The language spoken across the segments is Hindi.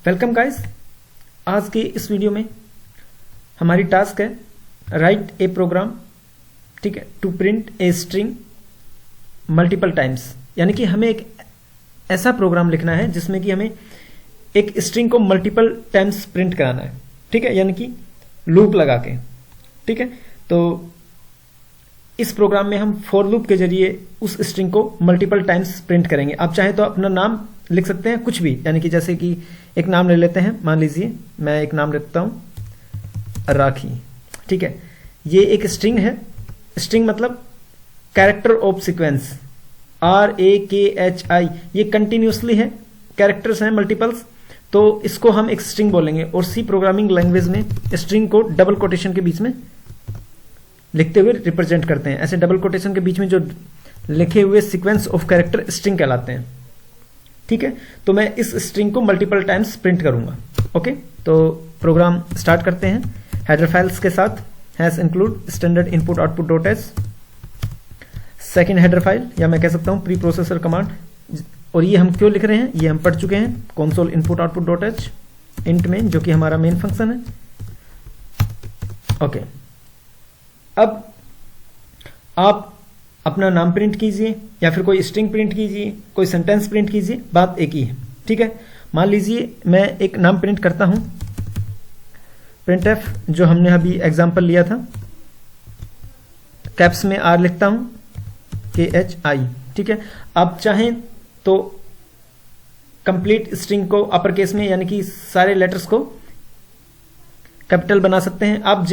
Welcome guys. आज के इस वीडियो में हमारी टास्क है राइट ए प्रोग्राम, ठीक है, to print a string multiple times. यानी कि हमें एक ऐसा प्रोग्राम लिखना है जिसमें कि हमें एक स्ट्रिंग को मल्टीपल टाइम्स प्रिंट कराना है, ठीक है, यानी कि लूप लगा के, ठीक है। तो इस प्रोग्राम में हम फॉर लूप के जरिए उस स्ट्रिंग को मल्टीपल टाइम्स प्रिंट करेंगे। आप चाहे तो अपना नाम लिख सकते हैं, कुछ भी, यानी कि जैसे कि एक नाम ले लेते हैं। मान लीजिए मैं एक नाम रखता हूं राखी, ठीक है। ये एक स्ट्रिंग है। स्ट्रिंग मतलब कैरेक्टर ऑफ सीक्वेंस, RAKHI, ये कंटिन्यूसली है, कैरेक्टर्स हैं मल्टीपल्स। तो इसको हम एक स्ट्रिंग बोलेंगे और सी प्रोग्रामिंग लैंग्वेज में स्ट्रिंग को डबल कोटेशन के बीच में लिखते हुए रिप्रेजेंट करते हैं। ऐसे डबल कोटेशन के बीच में जो लिखे हुए सीक्वेंस ऑफ कैरेक्टर स्ट्रिंग कहलाते हैं, ठीक है। तो मैं इस स्ट्रिंग को मल्टीपल टाइम्स प्रिंट करूंगा। ओके, तो प्रोग्राम स्टार्ट करते हैं हेडर फाइल्स के साथ। Has include standard input output dot H, second header file, या मैं कह सकता हूं प्री प्रोसेसर कमांड। और ये हम क्यों लिख रहे हैं, ये हम पढ़ चुके हैं, console input output dot H int में, जो कि हमारा मेन फंक्शन है। ओके, अब आप अपना नाम प्रिंट कीजिए या फिर कोई स्ट्रिंग प्रिंट कीजिए, कोई सेंटेंस प्रिंट कीजिए, बात एक ही है, ठीक है। मान लीजिए मैं एक नाम प्रिंट करता हूं, printf, जो हमने अभी एग्जांपल लिया था, कैप्स में R लिखता हूं, KHI, ठीक है। आप चाहें तो कंप्लीट स्ट्रिंग को अपर केस में, यानी कि सारे लेटर्स को कैपिटल बना सकते हैं। आप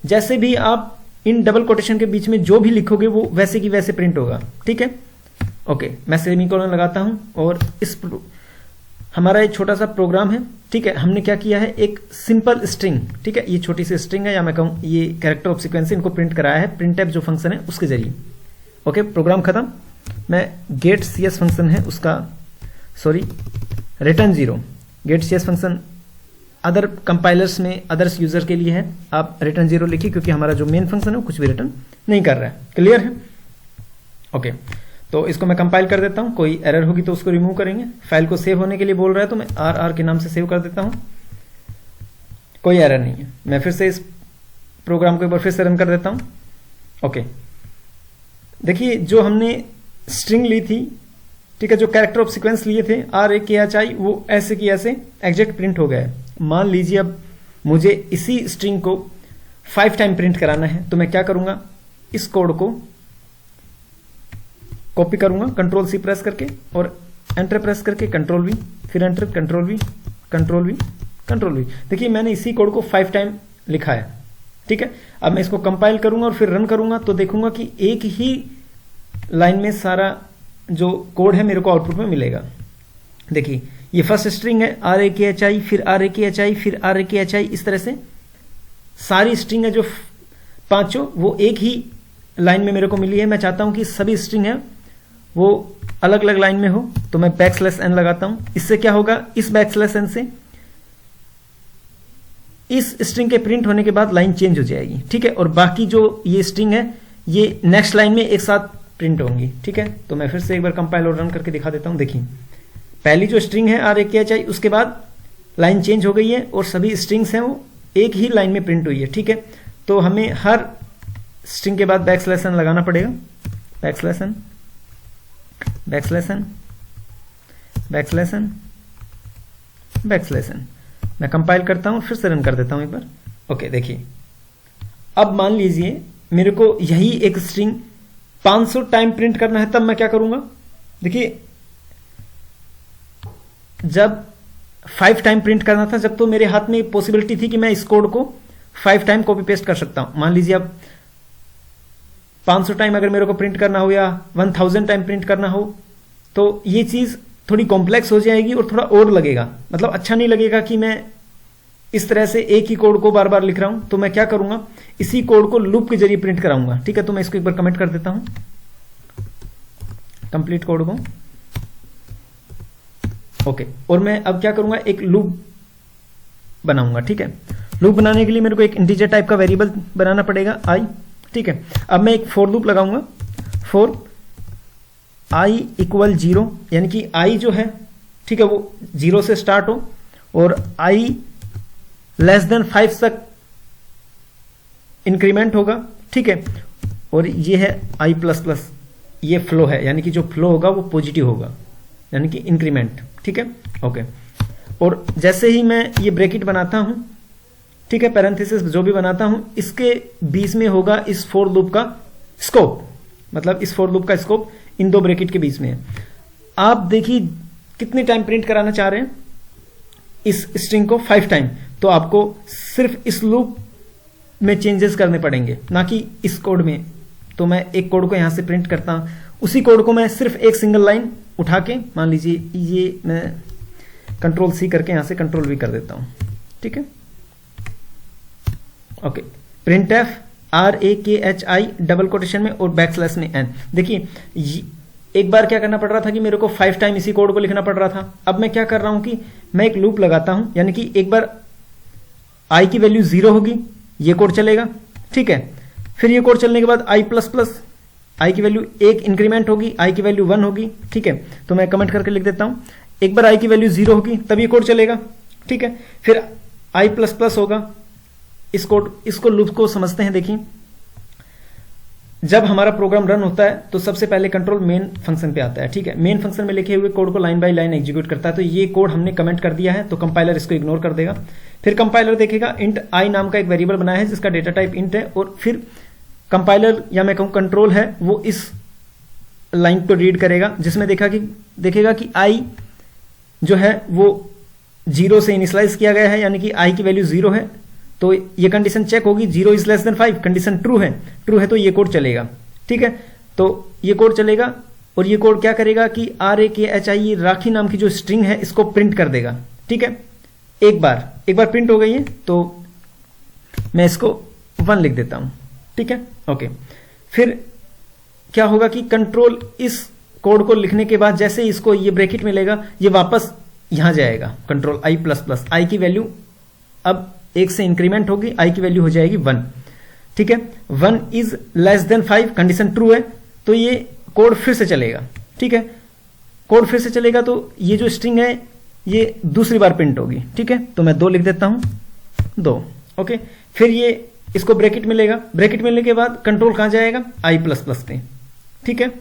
जैसे भी आप इन डबल कोटेशन के बीच में जो भी लिखोगे वो वैसे की वैसे प्रिंट होगा, ठीक है। ओके, मैं सेमीकोलन लगाता हूं और हमारा एक छोटा सा प्रोग्राम है, ठीक है। हमने क्या किया है, एक सिंपल स्ट्रिंग, ठीक है, ये छोटी सी स्ट्रिंग है, या मैं कहूं ये कैरेक्टर ऑफ सीक्वेंस, इनको प्रिंट कराया है printf जो फंक्शन है उसके जरिए। ओके, प्रोग्राम खत्म। मैं गेट cs फंक्शन है उसका, sorry, return 0, get cs function other compilers में अदर्स यूजर के लिए है। आप रिटर्न 0 लिखिए क्योंकि हमारा जो मेन फंक्शन है वो कुछ भी रिटर्न नहीं कर रहा है। क्लियर है? ओके, तो इसको मैं कंपाइल कर देता हूं। कोई एरर होगी तो उसको रिमूव करेंगे। फाइल को सेव होने के लिए बोल रहा है तो मैं RR के नाम से सेव कर देता हूं। कोई एरर नहीं है। मैं फिर से इस प्रोग्राम को एक बार फिर से रन कर देता हूं। ओके, देखिए जो हमने स्ट्रिंग ली थी, ठीक है, जो कैरेक्टर ऑफ सीक्वेंस लिए थे RAKHI, वो ऐसे की ऐसे एग्जैक्ट प्रिंट हो गया है। मान लीजिए अब मुझे इसी स्ट्रिंग को 5 टाइम प्रिंट कराना है, तो मैं क्या करूंगा, इस कोड को कॉपी करूंगा कंट्रोल C प्रेस करके और एंटर प्रेस करके कंट्रोल V, फिर enter, control V, control V, control V। देखिए मैंने इसी कोड को 5 टाइम लिखा है, ठीक है। अब मैं इसको कंपाइल करूंगा और फिर रन करूंगा तो देखूंगा कि एक ही लाइन में सारा जो कोड है मेरे को आउटपुट में मिलेगा। देखिए ये फर्स्ट स्ट्रिंग है RAKHI, फिर RAKHI, फिर RAKHI, इस तरह से सारी स्ट्रिंग है जो पांचों वो एक ही लाइन में मेरे को मिली है। मैं चाहता हूं कि सभी स्ट्रिंग है वो अलग अलग लाइन में हो, तो मैं \n लगाता हूं। इससे क्या होगा, इस \n से इस स्ट्रिंग के प्रिंट होने के बाद लाइन चेंज हो जाएगी, ठीक है। और बाकी जो ये स्ट्रिंग है ये नेक्स्ट लाइन में एक साथ प्रिंट होंगी, ठीक है। तो मैं फिर से एक बार कंपाइल और रन करके दिखा देता हूं। देखिए पहली जो स्ट्रिंग है RAKHI, उसके बाद लाइन चेंज हो गई है और सभी स्ट्रिंग्स हैं वो एक ही लाइन में प्रिंट हुई है, ठीक है। तो हमें हर स्ट्रिंग के बाद \n लगाना पड़ेगा, \n, \n। मैं कंपाइल करता हूं, फिर से रन कर देता हूं एक बार। ओके, देखिए अब मान लीजिए मेरे को यही एक स्ट्रिंग 500 टाइम प्रिंट करना है, तब मैं क्या करूंगा। देखिए जब 5 टाइम प्रिंट करना था, जब तो मेरे हाथ में पॉसिबिलिटी थी कि मैं इस कोड को 5 टाइम कॉपी पेस्ट कर सकता हूं। मान लीजिए अब 500 टाइम अगर मेरे को प्रिंट करना हो या 1000 टाइम प्रिंट करना हो, तो ये चीज थोड़ी कॉम्प्लेक्स हो जाएगी और थोड़ा और लगेगा, मतलब अच्छा नहीं लगेगा कि मैं इस तरह से एक ही कोड को बार बार लिख रहा हूं। तो मैं क्या करूंगा, इसी कोड को लूप के जरिए प्रिंट कराऊंगा, ठीक है। तो मैं इसको एक बार कमेंट कर देता हूं, कंप्लीट कोड को। ओके, और मैं अब क्या करूंगा, एक लूप बनाऊंगा, ठीक है। लूप बनाने के लिए मेरे को एक इंटीजर टाइप का वेरिएबल बनाना पड़ेगा I, ठीक है। अब मैं एक फॉर लूप लगाऊंगा, फॉर i = 0, यानी कि I जो है ठीक है, वो 0 से स्टार्ट हो और i लेस देन 5 तक इंक्रीमेंट होगा, ठीक है। और ये है i प्लस प्लस, ये फ्लो है, यानी कि जो फ्लो होगा वो पॉजिटिव होगा, यानी कि इंक्रीमेंट, ठीक है, ओके। और जैसे ही मैं ये ब्रैकेट बनाता हूं, ठीक है, पैरेंथेसिस जो भी बनाता हूं, इसके बीच में होगा इस फॉर लूप का स्कोप, मतलब इस फॉर लूप का स्कोप इन दो ब्रैकेट के बीच में है। आप देखिए कितने टाइम प्रिंट कराना चाह रहे हैं इस स्ट्रिंग को, 5 टाइम, तो आपको सिर्फ इस लूप में चेंजेस करने पड़ेंगे, ना कि इस कोड में। तो मैं एक कोड को यहां से प्रिंट करता हूं, उसी कोड को मैं सिर्फ एक सिंगल लाइन उठा के, मान लीजिए ये मैं कंट्रोल सी करके यहां से कंट्रोल वी कर देता हूं, ठीक है, okay. Print F RAKHI double quotation में और बैकस्लैश में n। देखिए एक बार क्या करना पड़ रहा था कि मेरे को 5 टाइम इसी कोड को लिखना पड़ रहा था। अब मैं क्या कर रहा हूं कि मैं एक लूप लगाता हूं, यानी कि एक बार i की वैल्यू 0 होगी, ये कोड चलेगा, ठीक है। फिर ये कोड चलने के बाद i प्लस प्लस, i की वैल्यू 1 इंक्रीमेंट होगी, i की वैल्यू 1 होगी, ठीक है। तो मैं कमेंट करके लिख देता हूं, एक बार i की वैल्यू 0 होगी तब ये कोड चलेगा, ठीक है। फिर i प्लस प्लस होगा, इस कोड, इसको लूप को समझते हैं। देखिए जब हमारा प्रोग्राम रन होता है तो सबसे पहले कंट्रोल मेन फंक्शन पे आता है, ठीक है। मेन फंक्शन में लिखे हुए कोड को लाइन बाय लाइन एग्जीक्यूट करता है। तो ये कोड हमने कमेंट कर दिया है, तो कंपाइलर इसको इग्नोर कर देगा। फिर कंपाइलर देखेगा इंट i नाम का एक वेरिएबल बनाया है जिसका डेटा टाइप इंट है, और फिर कंपाइलर या मैं कहूं कंट्रोल है, वो इस लाइन को रीड करेगा जिसमें देखेगा कि i जो है वो 0 से इनिशियलाइज किया गया है, यानी कि i की वैल्यू 0 है। तो ये कंडीशन चेक होगी, 0 is less than 5, condition true है तो ये कोड चलेगा, ठीक है। तो ये कोड चलेगा और ये कोड क्या करेगा कि RAKHI राखी नाम की जो स्ट्रिंग है इसको प्रिंट कर देगा, ठीक है। एक बार प्रिंट हो गई है तो मैं इसको 1 लिख देता हूं, ठीक है, ओके। फिर क्या होगा कि कंट्रोल इस कोड को लिखने के बाद जैसे इसको ये ब्रैकेट मिलेगा, ये वापस यहां जाएगा, control i plus plus, i की वैल्यू अब 1 से इंक्रीमेंट होगी, i की वैल्यू हो जाएगी 1, ठीक है। 1 is less than 5, condition true है, तो ये कोड फिर से चलेगा, ठीक है। कोड फिर से चलेगा तो ये जो स्ट्रिंग है ये दूसरी बार प्रिंट होगी, ठीक है। तो मैं 2 लिख देता हूं, 2, ओके। फिर ये इसको ब्रैकेट मिलेगा, ब्रैकेट मिलने के बाद कंट्रोल कहां जाएगा, i प्लस प्लस पे, ठीक है,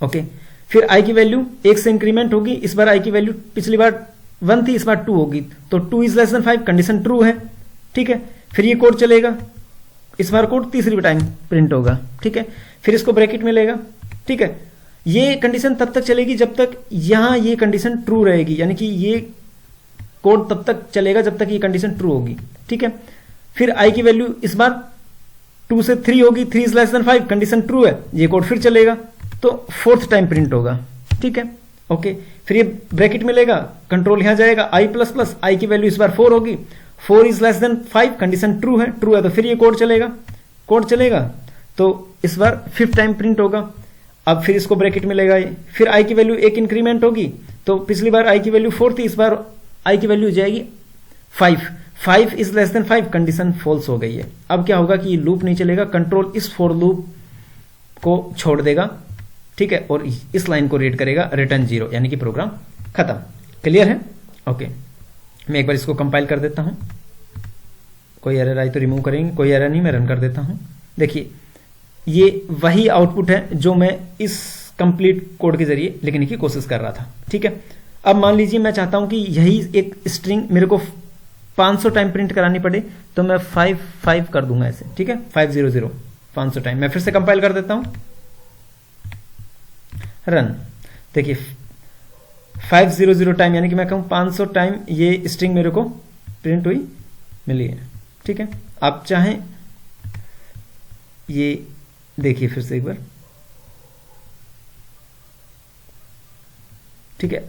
ओके। फिर i की वैल्यू 1 से इंक्रीमेंट होगी, इस बार i की वैल्यू पिछली बार 1 थी, इस बार 2 होगी, तो 2 is less than 5, condition true है, ठीक है। फिर ये कोड चलेगा, इस बार कोड तीसरी टाइम प्रिंट होगा, ठीक है। फिर इसको ब्रैकेट मिलेगा, ठीक है। ये कंडीशन तब तक चलेगी जब तक यहां ये कंडीशन ट्रू रहेगी, यानी कि ये कोड तब तक चलेगा जब तक ये कंडीशन ट्रू होगी, ठीक है। फिर i की वैल्यू इस बार 2 से 3 होगी, 3 is less than 5, condition true है, ये कोड फिर चलेगा, तो 4th टाइम प्रिंट होगा, ठीक है, ओके। फिर ये ब्रैकेट मिलेगा, कंट्रोल यहां जाएगा, i प्लस प्लस, i की वैल्यू इस बार 4 होगी, 4 is less than 5, condition true है तो फिर ये कोड चलेगा, तो इस बार 5th टाइम प्रिंट होगा। अब फिर इसको ब्रैकेट मिलेगा, फिर i की वैल्यू 1 इंक्रीमेंट होगी, तो पिछली बार i की वैल्यू 4 थी, इस बार i की वैल्यू हो जाएगी 5 is less than 5, condition false हो गई है। अब क्या होगा कि ये लूप नहीं चलेगा, कंट्रोल इस फॉर लूप को छोड़ देगा, ठीक है, और इस लाइन को रीड करेगा रिटर्न 0, यानी कि प्रोग्राम खत्म। क्लियर है, ओके। मैं एक बार इसको कंपाइल कर देता हूं, कोई एरर आई तो रिमूव करेंगे, कोई एरर नहीं, मैं रन कर देता हूं। देखिए ये वही आउटपुट है जो मैं इस कंप्लीट कोड के जरिए लिखने की कोशिश कर रहा था, ठीक है। अब मान लीजिए मैं चाहता हूं कि यही एक स्ट्रिंग मेरे को 500 टाइम प्रिंट करानी पड़े, तो मैं 5 कर दूंगा ऐसे, ठीक है, 500 500 टाइम। मैं फिर से कंपाइल कर देता हूं, रन। देखिए 500 टाइम, यानी कि मैं कहूं 500 टाइम ये स्ट्रिंग मेरे को प्रिंट हुई मिली है, ठीक है। आप चाहें ये देखिए फिर से एक बार, ठीक है।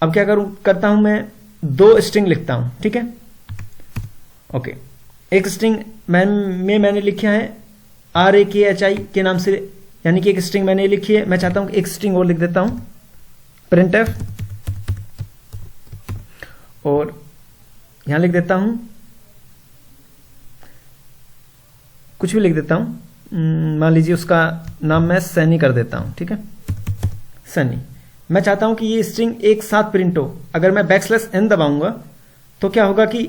अब क्या करता हूं मैं 2 स्ट्रिंग लिखता हूं, ठीक है, ओके। एक स्ट्रिंग मैंने लिखा है RAKHI के नाम से, यानी कि एक स्ट्रिंग मैंने लिखी है, मैं चाहता हूं कि एक स्ट्रिंग और लिख देता हूं, printf, और यहां लिख देता हूं कुछ भी लिख देता हूं, मान लीजिए उसका नाम मैं सैनी कर देता हूं, ठीक है, सनी। मैं चाहता हूं कि ये स्ट्रिंग एक साथ प्रिंट हो। अगर मैं \n दबाऊंगा तो क्या होगा कि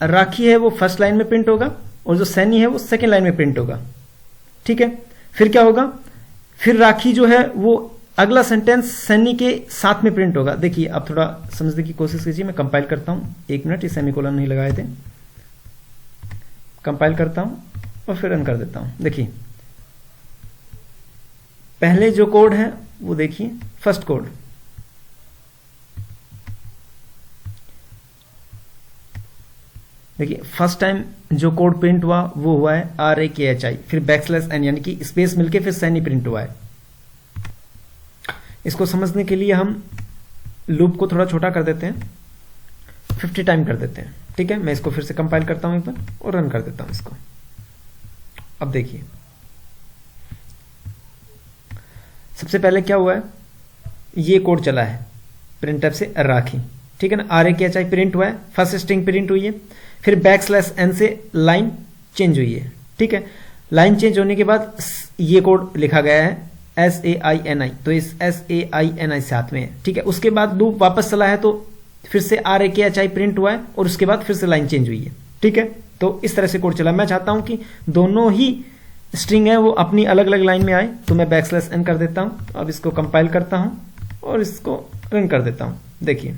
राखी है वो फर्स्ट लाइन में प्रिंट होगा और जो सैनी है वो सेकेंड लाइन में प्रिंट होगा। ठीक है, फिर क्या होगा, फिर राखी जो है वो अगला सेंटेंस सैनी के साथ में प्रिंट होगा। देखिए आप थोड़ा समझने की कोशिश कीजिए, मैं कंपाइल करता हूं, 1 मिनट, ये सेमीकोलन नहीं लगाए थे। कंपाइल करता हूं और फिर रन कर देता हूं। देखिए पहले जो कोड है वो देखिए, फर्स्ट कोड, देखिए फर्स्ट टाइम जो कोड प्रिंट हुआ वो हुआ है RAKHI, फिर \n यानी कि स्पेस मिलके फिर सैनी प्रिंट हुआ है। इसको समझने के लिए हम लूप को थोड़ा छोटा कर देते हैं, 50 टाइम कर देते हैं। ठीक है, मैं इसको फिर से कंपाइल करता हूं एक बार और रन कर देता हूं इसको। अब देखिए सबसे पहले क्या हुआ है, ये कोड चला है प्रिंटफ से राखी। ठीक है ना, RAKHI प्रिंट हुआ है, फर्स्ट स्ट्रिंग प्रिंट हुई है, फिर \n से लाइन चेंज हुई है। ठीक है, लाइन चेंज होने के बाद ये कोड लिखा गया है SAINI, तो इस SAINI साथ में है। ठीक है, उसके बाद लूप वापस चला है तो फिर से RAKHI प्रिंट हुआ है और उसके बाद फिर से लाइन चेंज हुई है। ठीक है, तो इस तरह से कोड चला। मैं चाहता हूं कि दोनों ही स्ट्रिंग है वो अपनी अलग अलग लाइन में आए, तो मैं \n कर देता हूं। अब इसको कंपाइल करता हूं और इसको रन कर देता हूं। देखिए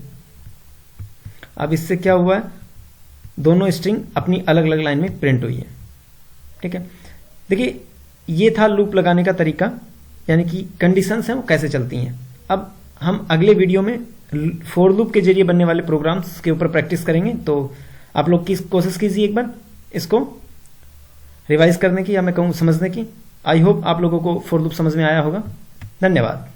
अब इससे क्या हुआ है, दोनों स्ट्रिंग अपनी अलग अलग लाइन में प्रिंट हुई है। ठीक है, देखिए ये था लूप लगाने का तरीका, यानी कि कंडीशंस हैं वो कैसे चलती हैं। अब हम अगले वीडियो में फॉर लूप के जरिए बनने वाले प्रोग्राम्स के ऊपर प्रैक्टिस करेंगे। तो आप लोग की कोशिश कीजिए एक बार इसको रिवाइज करने की, या मैं कहूँ समझने की। आई होप आप लोगों को फॉर लूप समझ में आया होगा। धन्यवाद।